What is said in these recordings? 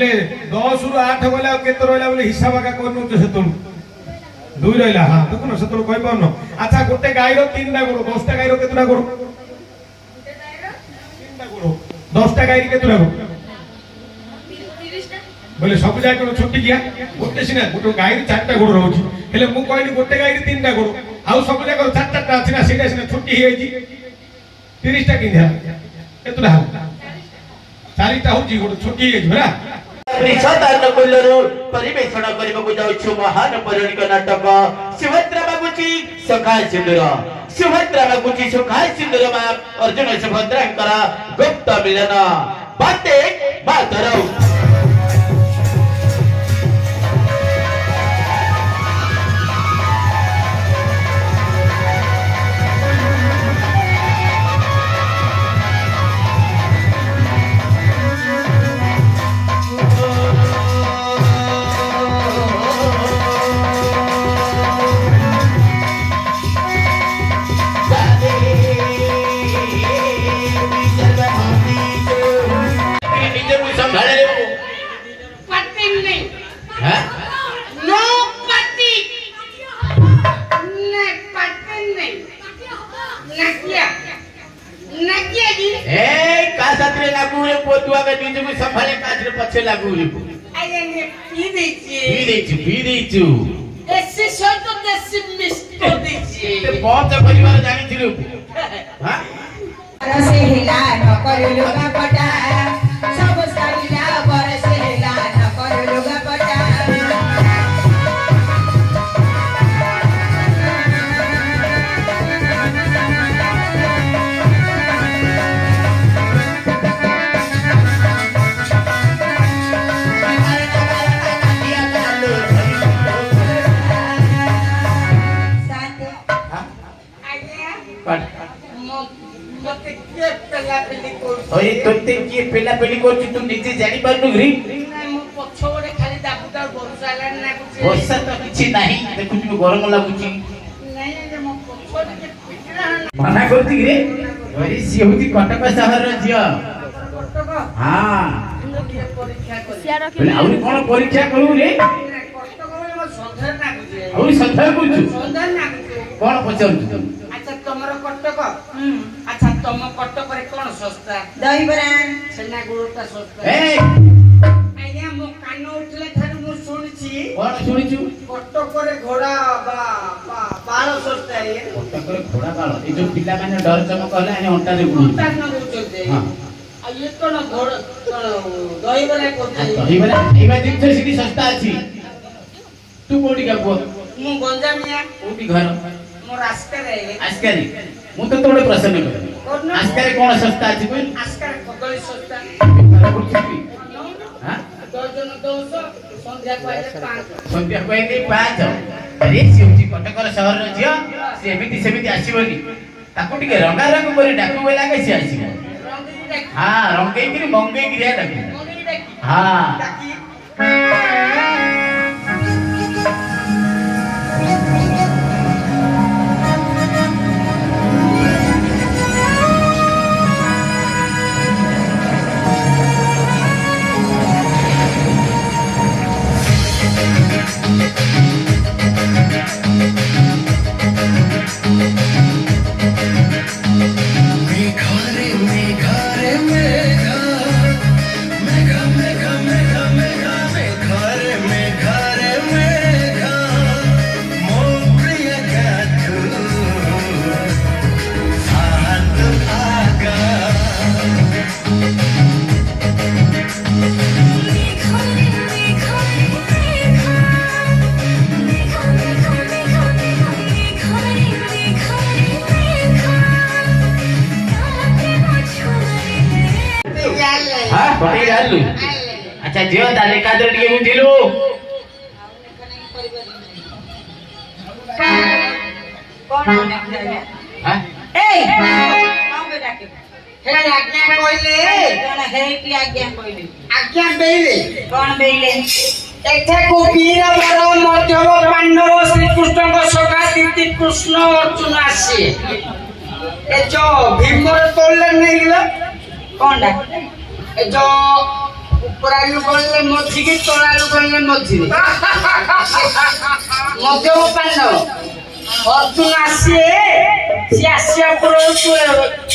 बेले 10 रु 8 गले आ केते रहला बोले हिसाब का करनु तो सेतु 2 रहला हां देखो सेतु कहि पाउनो अच्छा गोटे गाई रो 3 टा गुरु 10 टा गाई रो केतुना गुरु गोटे गाई रो 3 टा गुरु 10 टा गाई केतुना गुरु 30 टा बोले सब जाय को छुट्टी किया गोटे सिना गोटे गाई रो 4 टा गुरु रहउची हेले मु कहली गोटे गाई रो 3 टा गुरु आउ सब जाय को 4 टा अछि ना सेटा सिना छुट्टी हे जी 30 टा किन केतुना 40 टा होची गोटे छुट्टी हे जरा साधारण कुल्लरू परिवेषण करबा जाउछु महान पौराणिक नाटक सुभद्रा बाबूजी सखा सिंदूर सुभद्रा बाबूजी सखा सिंदूर मा अर्जुन सुभद्रांकर गुप्त मिलन बाते बातरौ पछे लागू रे अरे ने पी देछु ऐसे शर्त देसी मिस्टर दीजिए ते बहुत परिवार जानि थिलु हां बरसे हिला न कर लुगा पटा सब साइला बरसे हिला न कर लुगा पटा ओए तोते की पेला पेली करछु तू निजे जानि पारनु रे ना मो पछोरे खाली दाबुदा वर्षा लान ना कुछ वर्षा तो किछि नाही देखु तू गरम लागुची नहीं रे मो पछोरे के पिटरा मना करती रे ओए सी होती कटक शहर रे जिया कटक हां परीक्षा कर बोले आउरी कोन परीक्षा करू रे कटक बोले मो संधार ना कुछ आउरी संधार कुछु संधार ना कुछ कोन पचारु अच्छा तमरो कटक अच्छा तम कटक रे कोन सस्ता दही बरा छेना गुड़टा सस्ता ए आज्ञा मो कान उठले थारु मो सुनिछि कोन सुनिछु कटक रे घोड़ा बाल सस्ता रे कटक रे घोड़ा बाल ए जो पिला माने डर चमक कहले आने अंटा रे गुडू अंटा न गुचते हां आ ये कोन घोड़ा कोन दही बरा कोते दही बरा एबा दिन सिटी सस्ता अछि तू कोडी का पो मु गंजामिया कोडी घर मो रास्ता रे आस्कारी मु तो तोडे प्रश्न कर आस्कारी कोन सस्ता अछि कोई आस्कार कदली सस्ता हां 10 जन 200 संध्या कहले 5 संध्या कहले 5 अरे सिउची कटकर शहर रे जिया सेमिति सेमिति आसीबनी ताको टिके रंगा रंग करे डाकू बेला कैसे आसीबो हां रंगई किरी मंगई किरी डाकू हां अच्छा जियो ताले कादर टिके बुझिलु कोन हां ए कौन बेटा के हे आज्ञा कहले कोन हे की आज्ञा कहले आज्ञा बेले कोन बेले एठे को वीर वर मध्यम पांडव श्री कृष्ण को सखा तीर्थ कृष्ण अर्जुन आसी ए जो भीम तोड़ले नहीं गिला कोन डा ए जो କୋରାଲୁ ଗଲେ ମଝିକି ତୋରାଲୁ ଗଲେ ମଝିରେ ମଧ୍ୟମ ପାଣ୍ଡବ ଅର୍ଜୁନ ଆସିଏ ସିଏ ଆସିବା ପୂର୍ବରୁ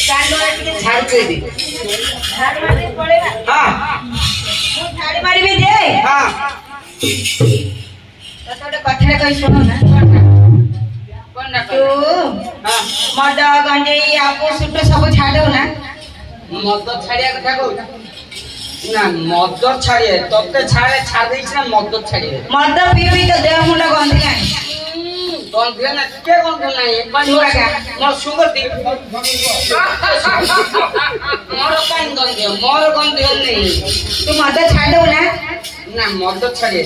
କାନରେ ଟିକେ ଝାଡୁ ଦେଇଦେ ଝାଡୁ ମାରି ପଳେଇବା ହଁ ମୁଁ ଝାଡୁ ମାରିବି ଯେ ହଁ ତତେ ଗୋଟେ କଥାଟା କହି ଶୁଣୁ ନା ତୁ ମଦ ଗଞ୍ଜେଇ ଆପୁ ସୁଟ ସବୁ ଛାଡୁ ନା ମଦ ଛାଡିବା କଥା କହୁଛ ନା ମଦ ଛାଡିଏ ତତେ ଛାଡି ଦେଇଛି ନା ମଦ ଛାଡିଏ ମଦ ପିଇବି ତ ଦେହ ମୁଣ୍ଡ ଗନ୍ଧିଲାଣି ଗନ୍ଧିଆ ନା ଟିକେ ଗନ୍ଧ ନାହିଁ ମୋର ସୁଗତି ମୋର କାହିଁ ଗନ୍ଧିଅ ମୋର ଗନ୍ଧିଅ ନେଇ ତୁ ମଦ ଛାଡୁ ନା ନା ମଦ ଛାଡିଏ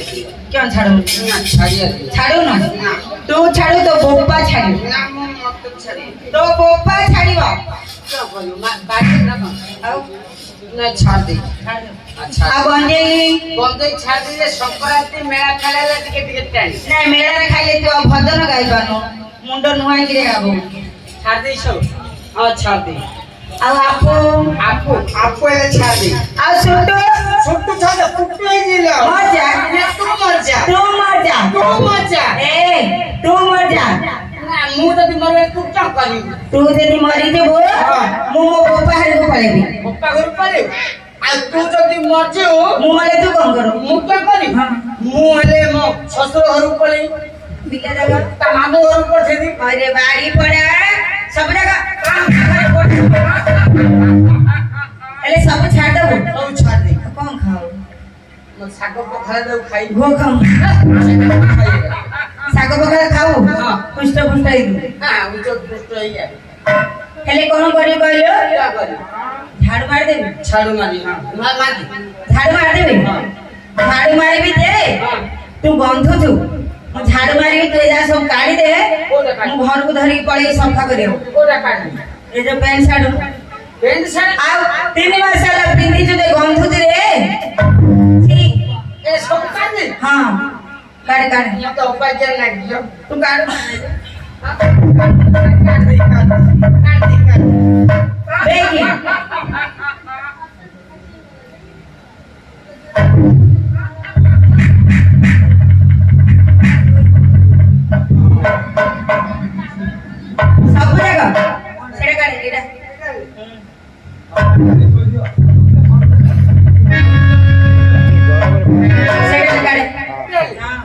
কেন ছাড়ু না ছাড়িয়ে ছাড়ু না না তু ছাড়ু তো বোপা ছাড়ু না ମୁଁ ମଦ ଛାଡିଏ তো বোপা ছাড়িব क्या बोलूं मैं बाकी ना ଆଉ ना छाड़ दे अच्छा ଆଉ ଗଞ୍ଜେଇ बंदे छाड़ दे संक्रांति मेला खेला टिके टिके टाइम ନା ମେଳାରେ ଖାଇଲେ ତୁ ଆଉ ଭଜନ ଗାଇ ପାରୁନୁ ମୁଣ୍ଡ ନୁଆଇକିରି ଗାବୁ छाड़ दे सब हां छाड़ दे ଆଉ ଆପୁ आपको ये छाड़ दे ଆଉ ସୁଟୁ छोटू छाड़ दे कुट्टू ही दिला ମଜା ना तू मर जा ତୁ ମଜା तू मर जा ଏ ତୁ ମଜା ना मु जदी मरे तू क्या करी ତୁ ଯଦି ମରିଯିବୁ ମୁଁ ମୋ ବୋପା ହାରକୁ ପଳେଇବି पप्पा घर परे आ तू जदी मर जाओ ମୁଁ ମଲେ ତୁ କଣ କରୁ मु क्या करी मु हेले मो ससुर घर पळे ବିଲା ଜାଗା ता मामू घर पठे दी अरे बाड़ी पड़ा सब जगह अरे सब छाड़ दबो सब छाड़ दे कौन खाओ म साग पखाला दउ खाई वो खाओ साग पखाला खाओ हाँ। पुष्ट पुष्ट ही हां उ जो दुष्ट है यार हेले कौन करी कहलो क्या करी झाड़ू मार देबी छाड़ू मारी हां मार मारी झाड़ू मार देबी झाड़ू मारबी जे तू गंधु छु ମୁଁ ଝାଡୁ ମାରିବି ତୁ ଏଇଟା ସବୁ କାଢି ଦେ ମୁଁ ଘରକୁ ଧରିକି ପଳେଇ ସଫା କରିବାକୁ कोरा काट ଏ ଯୋଉ ପ୍ୟାଣ୍ଟ ସାର୍ଟ पेंट शर्ट ଆଉ 3 ମାସ ହେଲା ପିନ୍ଧିଛୁ ଯେ ଗନ୍ଧୁଛି ରେ छी ए सब काट दे ହଁ କାଢ କାଢ ये तो ऊपर चल लग गयो तू काढ काट दे देखी सब जगह सेटा काढ एटा सेटा काढ हां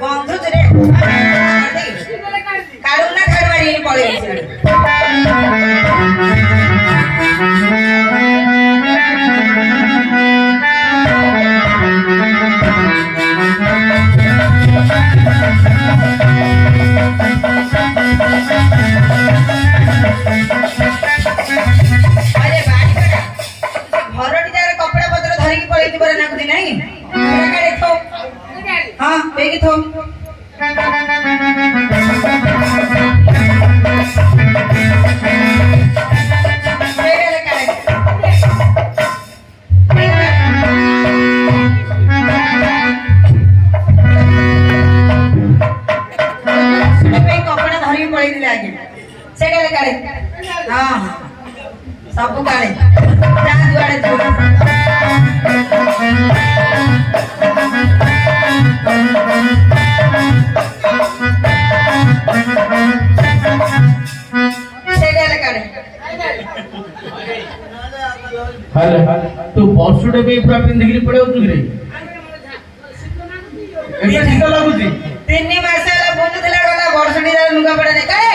बंधु रे काढू ना झाड मारी पळेल अरे बाड़ी पड़ा घरटी जागर कपड़ा पत्र धरिकी पळेती परे नाकुती नाही काढे थो हां बेगी थो बेगाले काढे सुबह कपड़ा धरिकी पळेती लागे सेगाले काढे हां सब काढे जा जुआडे तू सेगाले काढे हेलो तू बसुटे पे पूरा पिंधिकी पड़े रे एटा ठीक लागुची 3 मास ହେଲା ବୁଝୁଥିଲା କଥା ବର୍ଷଟି ଯାକ ଲୁଗା ପଡା ନାହିଁ କାଳେ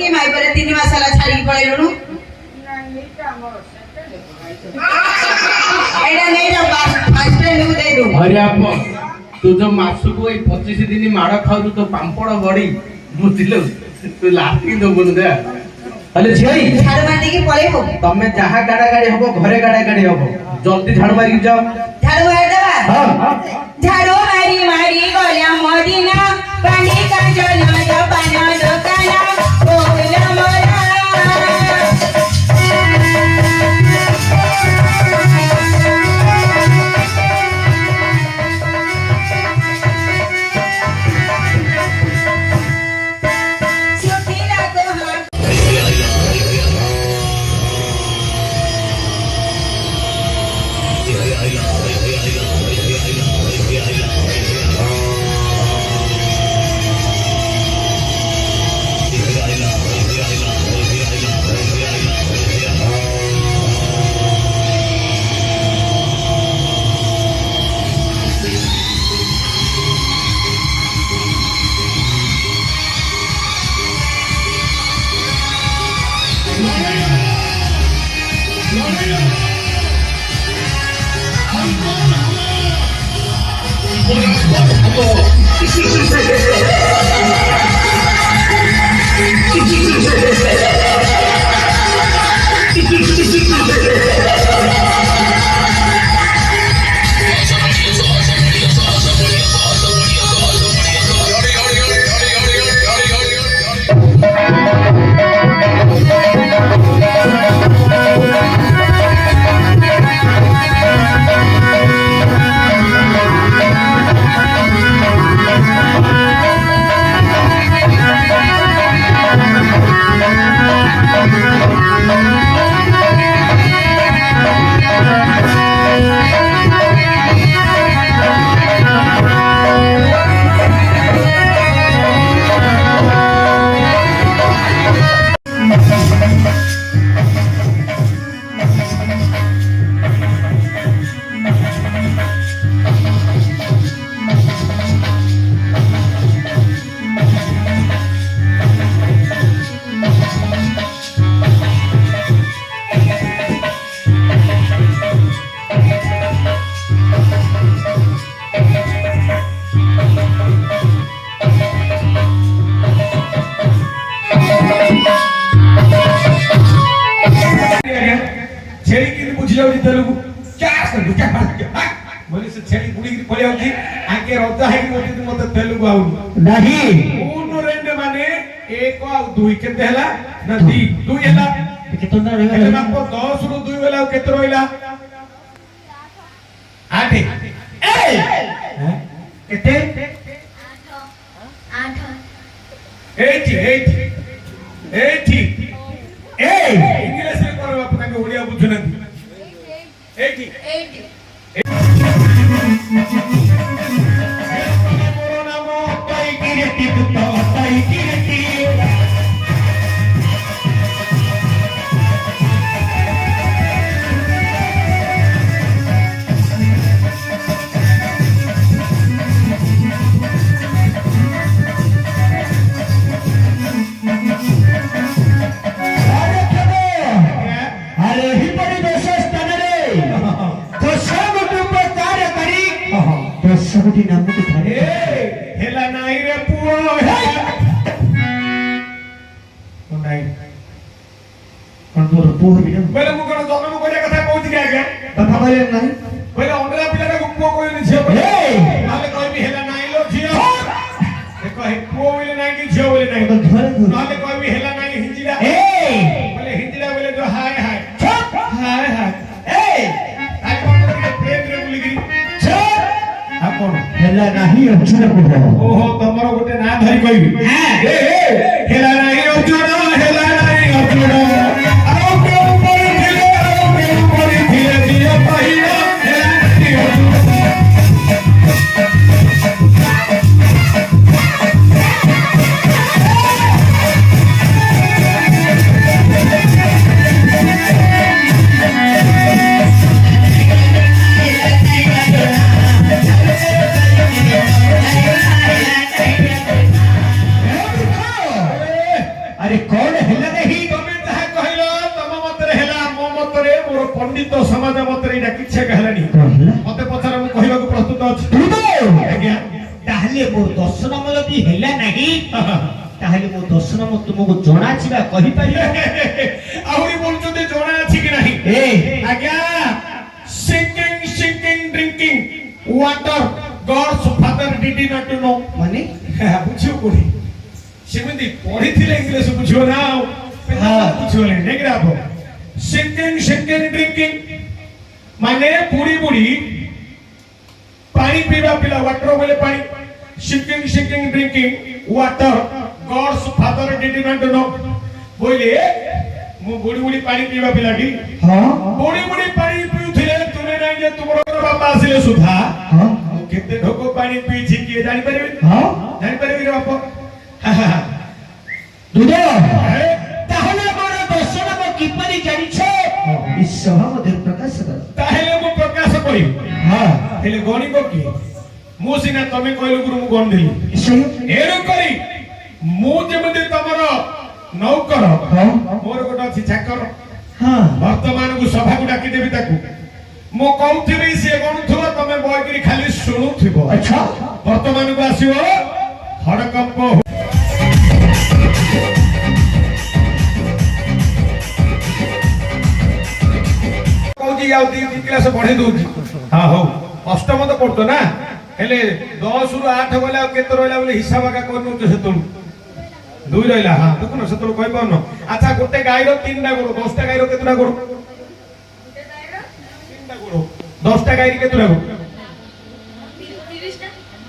କି ମାଇ ପରେ 3 ମାସ ହେଲା ଛାଡିକି ପଳେଇଲୁଣୁ ଏଇଟା ନେଇ ଯା ଫାଷ୍ଟ ଟାଇମ୍ ଦେଇ ଦଉ अरे आप तू जो मासु को 25 दिन माड़ खाऊ तो पांपड़ बड़ी बुझिलो तू लाठी दबुन दे अले झियाई ଝାଡୁ ମାରି ଦେଇକି ପଳେଇବୁ तमे जहां गाड़ा गाड़ी हबो घरे गाड़ा गाड़ी हबो जल्दी झाड़ मारी जाओ ଝାଡୁ ମାରିଦେବା हां ଝାଡୁ ମାରି ମାରି ଗଲା ମଦିନା ପାଣି କାଜଲ ପାନ ଦୋକାନ ବୋଲ ମୋରା ସୁଖିଲା କୋହା छेड़ी की बुझी जाउची तेलुगु क्या करबु क्या बोले से छेड़ी बुड़ी की पळे आउची आके रजा है कि मते तेलुगु आउ नहीं उनु रेंडे माने 1 और 2 केते हला ना 2 हला कितना हेले बाप 10 रु 2 हला केते रोइला 8 ए केते 8 ए इंग्लिश रे करो बाप ताके ओडिया बुझुनंती 80 मोर नाम ताई किरेती तो ताई किरेती अरे ही परिवेश स्थाନରେ ଦଶଗୋଟି ଉପଚାର କରି ଦଶଗୋଟି ନାମକୁ ଧରେ ହେଲା ନାଇଁ ରେ ପୁଅ ନାଇଁ କଣ ତୋର ପୁଅ ବି ନା ବୋଲେ ମୁଁ କଣ ଜନ୍ମ କରିବା କଥା କହୁଛି କି ଆଜ୍ଞା କଥା କହିଲେ ନାହିଁ ବୋଲେ ଅଣ୍ଡା ପିଲାଟାକୁ ପୁଅ କହିଲେ ଝିଅ ନହେଲେ କହିବି ହେଲା ନାଇଁ ଲୋ ଝିଅ ଦେଖ ହେ ପୁଅ ବୋଲେ ନାଇଁ କି ଝିଅ ବୋଲେ ନାଇଁ ନହେଲେ କହିବି ହେଲା ନାଇଁ ହିଞ୍ଜିଡ଼ା ବୋଲେ ହିଞ୍ଜିଡ଼ା ବୋଲେ ଯୋ ହାय ହାୟ ହାୟ ହାୟ ଆଇ କଣ ପ୍ରେମ ରେ ବୁଲିକି ଆପଣ ହେଲା ନାହିଁ ଅର୍ଜୁନ କୁହ ଓହୋ ତମର ଗୋଟେ ନାଁ ଧରି କହିବି ହେଲା ନାହିଁ ଅର୍ଜୁନ ହେଲା ନାହିଁ ଅର୍ଜୁନ ଆଉ କେଉଁ କରିଥିଲେ ଦିଅ କହିଲ ହେଲା ନାହିଁ ଅର୍ଜୁନ ଆବଶ୍ୟକ ହେଲାନି ମତେ ପଚାର ମୁଁ କହିବାକୁ ପ୍ରସ୍ତୁତ ଅଛି ଆଜ୍ଞା ତାହେଲେ ମୋ ଦର୍ଶନମ ଯଦି ହେଲା ନାହିଁ ତାହେଲେ ମୋ ଦର୍ଶନମ ତୁମକୁ ଜଣାଯିବା କହିପାରିବ ଆହୁରି ବୋଲୁଛନ୍ତି ଜଣା ଅଛି କି ନାହିଁ ଆଜ୍ଞା sinking drinking water gods father did not know ମାନେ ବୁଝିବ କୋଉଠି ସେମିତି ପଢିଥିଲେ ଇଂଲିଶ ବୁଝିବ ନା ଆଉ ବୁଝିବନି ନେଇକି ରାବ ସିଙ୍କିଂ ଡ୍ରିଙ୍କିଂ ମାନେ ବୁଢୀ ବୁଢୀ ପାଣି ପିଇବା ପିଲା ୱାଟର ବୋଲେ ପାଣି sinking drinking water gods father did not know ବୋଇଲେ ମୁଁ ବୁଢୀ ବୁଢୀ ପାଣି ପିଇବା ପିଲାଟି ବୁଢୀ ବୁଢୀ ପାଣି ପିଉଥିଲେ ତୁମେ ନାହିଁ ଯେ ତୁମର ବାପା ଆସିଲେ ସୁଦ୍ଧା ମୁଁ କେତେ ଢୋକ ପାଣି ପିଇଛି କିଏ ଜାଣିପାରିବେ ଜାଣିପାରିବେ ରେ ବାପ ତାହେଲେ ମୋର ଦର୍ଶନମ କିପରି ଜାଣିଛ ସଭା ମଧ୍ୟରେ ପ୍ରକାଶ କର ତାହେଲେ ମୁଁ ପ୍ରକାଶ କରିବି ହେଲେ ଗଣିବ କିଏ ମୁଁ ସିନା ତମେ କହିଲ ଗୁରୁ ମୁଁ ଗଣିଦେଲି ଏଣୁ କରି ମୁଁ ଯେମିତି ତମର ନୌକର ମୋର ଗୋଟେ ଅଛି ଚାକର ବର୍ତ୍ତମାନକୁ ସଭାକୁ ଡାକିଦେବି ତାକୁ ମୁଁ କହୁଥିବି ସିଏ ଗଣୁଥିବ ତମେ ବହିକିରି ଖାଲି ଶୁଣୁଥିବ ବର୍ତ୍ତମାନକୁ ଆସିବ ହଡକମ୍ପ କହୁଛି ଆଉ 2 କ୍ଲାସ ବଢେଇ ଦଉଛି ହଁ ହଉ ଅଷ୍ଟମ ତ ପଢୁଛ ନା ହେଲେ 10 ରୁ 8 ଗଲେ ଆଉ କେତେ ରହିଲା ବୋଲି ହିସାବ ଏକା କରିନଉଛ ସେତେବେଳୁ 2 ରହିଲା ହଁ ଦେଖୁନ ସେତେବେଳୁ କହିପାରୁନ ଆଚ୍ଛା ଗୋଟେ ଗାଈର 3ଟା ଗୋଡ଼ 10ଟା ଗାଈର କେତେଟା ଗୋଡ଼ 3ଟା ଗୋଡ଼ 10ଟା ଗାଈର କେତେଟା ଗୋଡ଼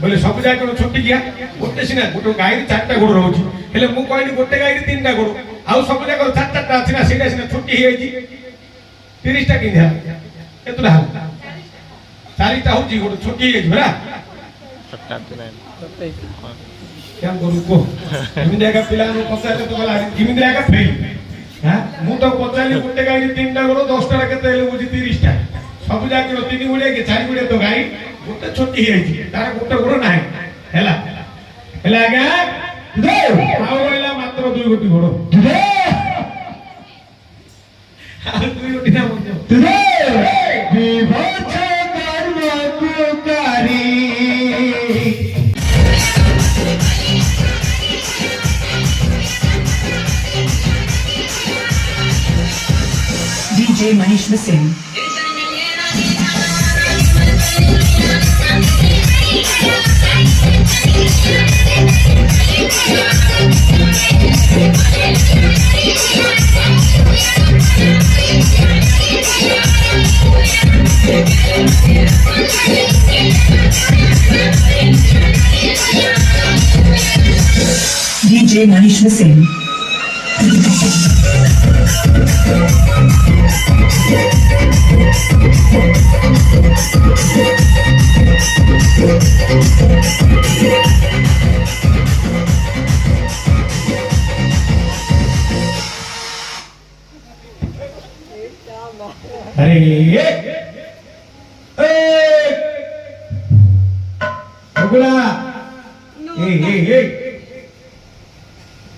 बोले सब जाए कोन छोटी किया गोटे सिना गोटे गाଈ 4टा गोड़ रहउची हेले मु कहली गोटे गाଈ 3टा गोड़ आउ सब जाय 4टा अछि ना सेटा सिना छोटी हे आइची 30टा किंधा केतुला 4टा होची गोड़ छोटी हे बरा क्या करू को किमिन जागा पिला नु पचाले तो गला किमिन जागा फेल हां मु तो पचाली गोटे गाଈ 3टा गोड़ 10टा केते हेले बुझी 30टा सब जाय 3 गुड़े के 4 गुड़े तो गाଈ गोटे छोटी हे तार गोटे गोड़ नाही हैला हैला आगे दे आउ रहला मात्र 2 गोटी गोड़ दे आ 2 गोटी ना बोल दे विभोच कर्म कुकारी DJ Manish Singh. DJ Manish Singh. अरे बगुला ए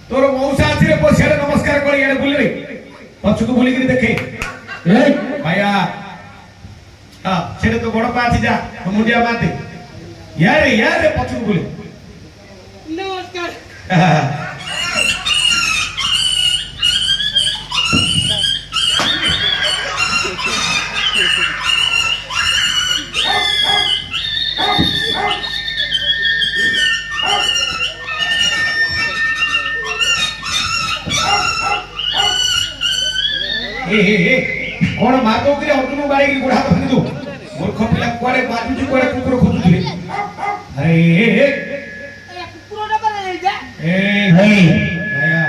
तोर मौसा आछि रे पोछेले नमस्कार करी एने बुलबे पछुको बुली करी देखे ए भाया हां सेटे तो बड़ पाछि जा मुंडिया माते यार पछुको बुले नमस्कार कौन मातो के अर्जुन बारे की गुड़ा बन दो मूर्ख पिला कुआरे बाजू कुआरे कुकुर खोजुले अरे कुकुरडा पर ले जा भैया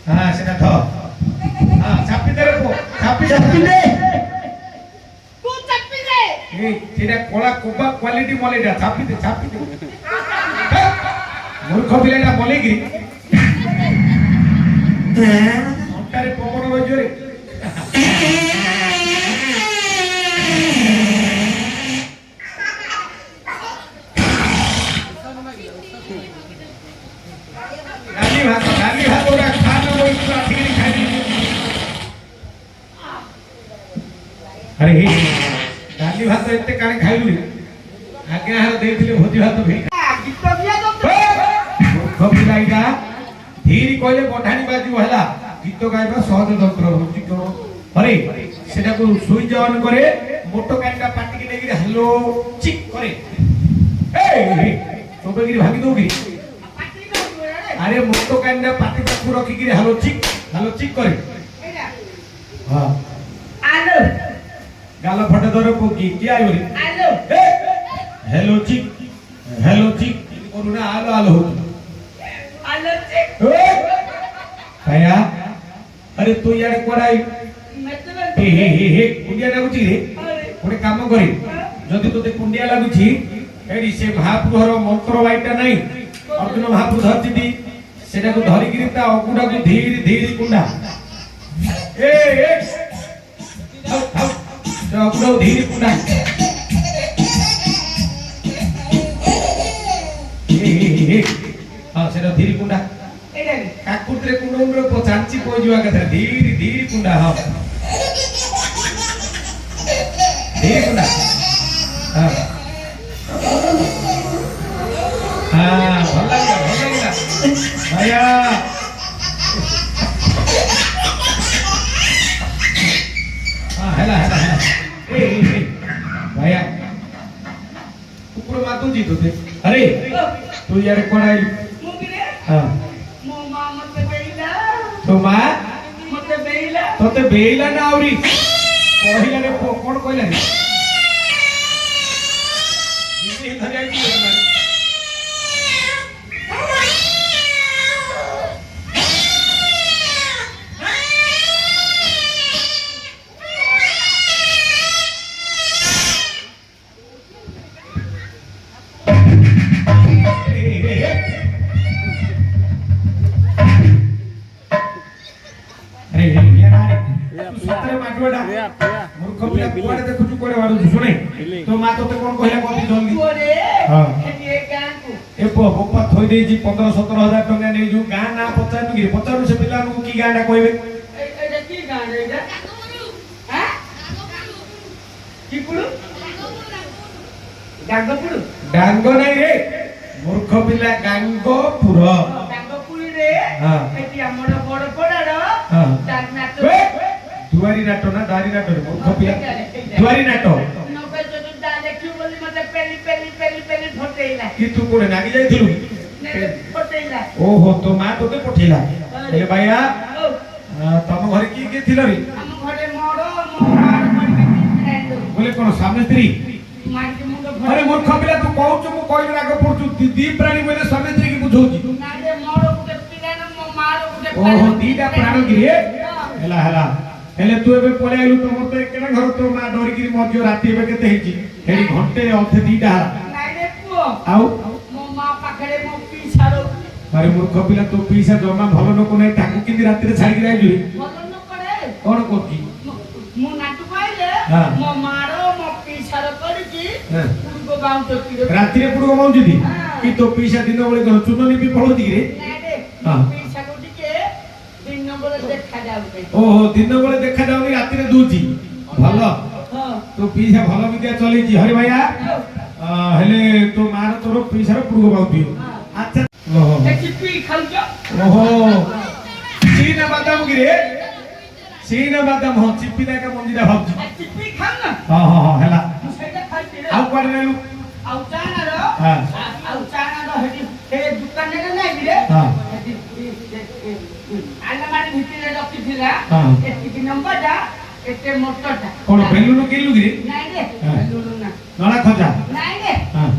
हां सेना थो हां चापी दे रे चापी दे तू चापी दे तेरा कोला कोबा क्वालिटी मलेडा चापी दे मूर्ख पिलाटा मलेगी अंटारे पवन रजरे डाली भात ओरा खाना बोल पूरा ठीक खाई ଆରେ ହେ ଡାଲି ଭାତ ଏତେ କାଳେ ଖାଇଲୁ ଆଜ୍ଞା ହାର ଦେଇଥିଲେ ଭୋଜି ଭାତ ଭେଇ ମୂର୍ଖ ପିଲା ଏଇଟା ଧୀରି କହିଲେ ବଢାଣି ବାଜିବ ହେଲା ଗୀତ ଗାଇବା ସହଜ ଯନ୍ତ୍ର ହଉଛି କଣ ଅରେ ସେଟାକୁ ସୁଇଚ ଅନ୍ କରେ ମୋଟୋ କାନିଟା ପାଟିକି ନେଇକିରି ହାଲୋ ଚିକ୍ କରେ ଚୋବେଇକିରି ଭାଙ୍ଗି ଦଉ କି ଆରେ ମୋଟୋ କାନିଟା ପାଟି ପାଖକୁ ରଖିକିରି ହାଲୋ ଚିକ୍ କରେ ହଁ ଗାଲ ଫଟେ ଧର କିଏ ଆଇବରି हेलो चिक करू ना आलो आलो हो भैया अरे तू यार कोराई हे कुंडिया लागुची रे गोटे काम करे जदि तोते कुंडिया लागुची एडी से महापुरर मंत्र वाइटा नाही अर्जुन महापुर धरती सेटा को धरि गिरी ता अकुडा को धीरे धीरे कुंडा ए अकुडा धीरे कुंडा हाँ सेटा धीरे कुंडा काकुत्रे कुंडो को चांची पोई जुआ कथा धीरे धीरे कुंडा हाँ धीरे कुंडा हाँ हाँ भला भैया हाँ हेला ए भैया कुकुर मातू जी तो अरे तू यार कोण आई हां तो मां तोते बेइला ना आवरी कहिला रे कोण कहला रे जीजी धरि आई मूर्ख पिला कुआडे देखुछु कोडे वाडु सुने तो मा तोते कोन कहला कथि जल्दी हां ए पप्पा थोई देजी 15-17 हजार टंका नै जो गां ना पचानु कि पचानु से पिला को की गांडा कहबे एटा की गांडा एटा हां की पुडु डांगो नै रे मूर्ख पिला गांगोपुर रे हां एटी हमर बड़ पड़ार हां नाटो दुआरी नाटो ना दारी नाटो रे मूर्ख पिला दुआरी नाटो नबे जो दा देखियो बोली मते पेली फटेइला कि तू कोडे नागी जाइथिलु फटेइला ओहो तो मा तोते पठेला ए भैया तम घरे की थिलो रे हम घरे मोरो मार पड़ी बोले कोन स्वामी स्त्री अरे मूर्ख पिला तू कहउछु मु कहले राग पड़छु दी प्राणी बोले स्वामी स्त्री की बुझौची ना रे मोरो गुटे पिला न मो मारो गुटे ओहो दीटा प्राण गिरे हेला हेले तू एबे पळे आइलु तो मते केना घर तो मा डोरी गिरी मध्य राती एबे केते हेची हेडी घंटे अथे दीटा नाइ रे पुओ आउ मो मा पाखरे मो पीछारो अरे मूर्ख पिला तो पीछा जमा भलो नको नै ताकू किंदी राती रे छाडी गिराइ जुई भलो नको रे कोन कोकी मु नाटु पाइले मो मारो मो पीछारो करकी पुरगो गाउँ तो किरो राती रे पुरगो गाउँ जदी कि तो पीछा दिन बळे घर चुननी भी पळोती रे नाइ रे पीछा को टिके दिन बेले देखा जाउते ओहो दिन बेले देखा जाउनी राती रे दूची भलो हां तो पीछा भलो विद्या चली जी हरि भैया हेले तो मार तोर पीछा रे पुरगो बाउती अच्छा ओहो चिप्पी खाउजो ओहो सीना बादाम गिरे सीना बादाम हो चिप्पी ना का मंदिरा भाउजी चिप्पी खाउ ना हां हां हां हेला सेटा खाइते आउ कोड नेलु आउ चाना रो हां आउ चाना रो हेडी हे दुकान ने नै गिरे हां आला मारी भितरे रखी थिला एति नंबर जा एते मोटरटा कोन बेलुनु किलु गिरे नै रे बेलुनु ना नळा खजा नै रे हां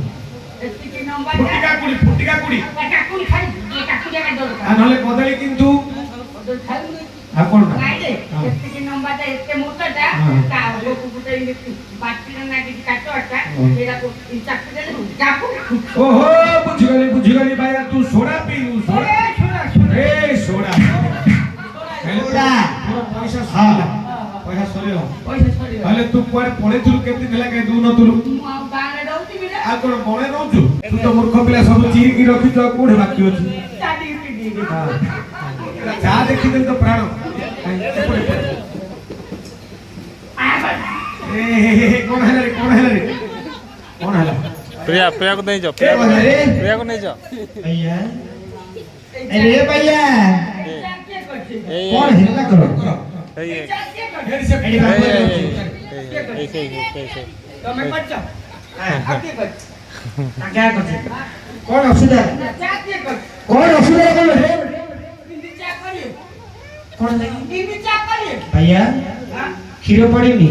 एति नंबर जा फुटिका कुडी काकुन खाइ काकु जाका दर आ नले कदली किंतु कदली खाइ आ कोन नै रे एति नंबर जा एते मोटरटा ता आगो कुटे इलेक्ट्रिक बाटी ना कि काटोटा एरा को चाकू देले काकु ओहो बुझी गली भाई तू सोडा पीलु सोडा ए सोडा हेलता पैसा सरिला पैसा सरिला हले तू कोरे पळे तुरु केते दिला के दू न तुरु मु गाने रहउती बिरे आ कोन बळे रहउछु तू तो मूर्ख पिला सब चीरी की रखि तो कोठे बाकी अछि चाटी उठी दे हां जा देखि दे तो प्राण कौन है रे कौन है रे कौन है प्रिया प्रिया को नहीं जाओ ए बोल रे प्रिया को नहीं जाओ भैया अरे भैया ए कौन है ना करो ए ढेर से अरे बाबू ऐसे તમે બચો આકે બચ क्या करते कौन असुविधा ચાકે બચ कौन असुविधा कौन रे નીચે કરીએ कौन लगी નીચે કરીએ भैया હા खीरो पड़ी नहीं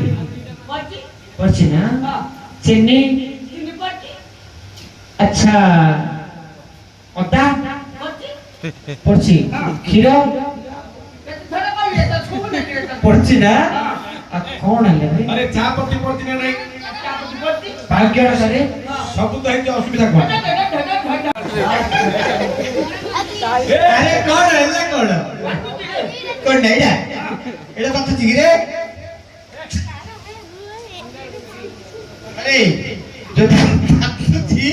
પછી पर्ची ना હા चीनी નીચે પછી अच्छा ओता પછી पर्ची खीरो થોડા કરીએ તો શું ને કે पर्ची ना कौन है रे अरे चा पत्ती पड़ती ना नहीं પછી भाग्य करे सब तो है असुविधा कौन अरे कौन है ना कौन कौन नहीं ना एटा तो चिरे अरे जो थी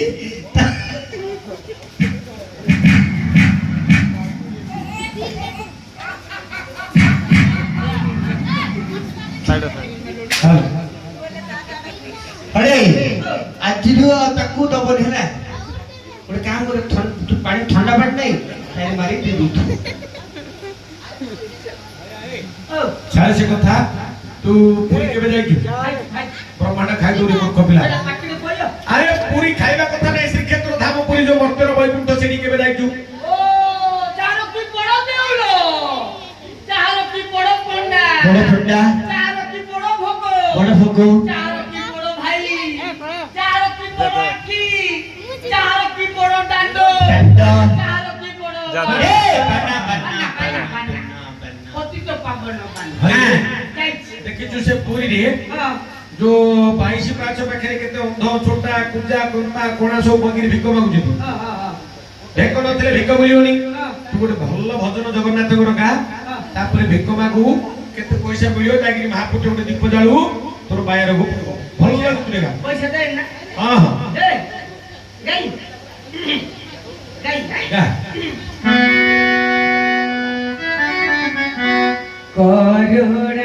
साइड अरे आज जो तकू तो बोल है ना ଗୋଟେ କାମ କର ତୁ ପାଣି ଥଣ୍ଡା ପାଣି ନାହିଁ ତାହେଲେ ମାରି ଦେ ଦୁ छाड़ से कथा तू पूरी केबे जाई ब्रह्मांड खाई दो रे मूर्ख पिला પાટીને બોલ્યો अरे पूरी खाइबा कथा नहीं श्रीक्षेत्र धाम पुरी जो मर्त्यर वैकुंठ सेठी केबे जाई ઓ ચારો કી પડો દેવલો ચારો કી પડો પંડા ବଡ଼ ଥଣ୍ଡା ચારો કી પડો ભોગો ବଡ଼ ଭୋଗ ચારો કી પડો ભાઈ ચારો કી પડો અખી ચારો કી પડો દાંડો દંડ ચારો કી પડો જાદુ. એ બના બના પાના પતિ તો પાગળનો પાન हरे કાઈ देखि जो से पूरी रे હા जो 22 प्राच पाखरे केते अंध छोटा कुंजा कुंता कोणा सब बगिर भिक मागु जे હા હા भेक नथिले भिक मिलियोनी હા तू गोटे भल्ल भजन जगन्नाथ को गा तापर भिक मागु केते पैसा मिलियो ताकि महापुटे गोटे दीप जाळू तोर बायर गो भल्ल लागु गा પૈસા દે ના हां हां એ ગઈ ગઈ गा કરુણા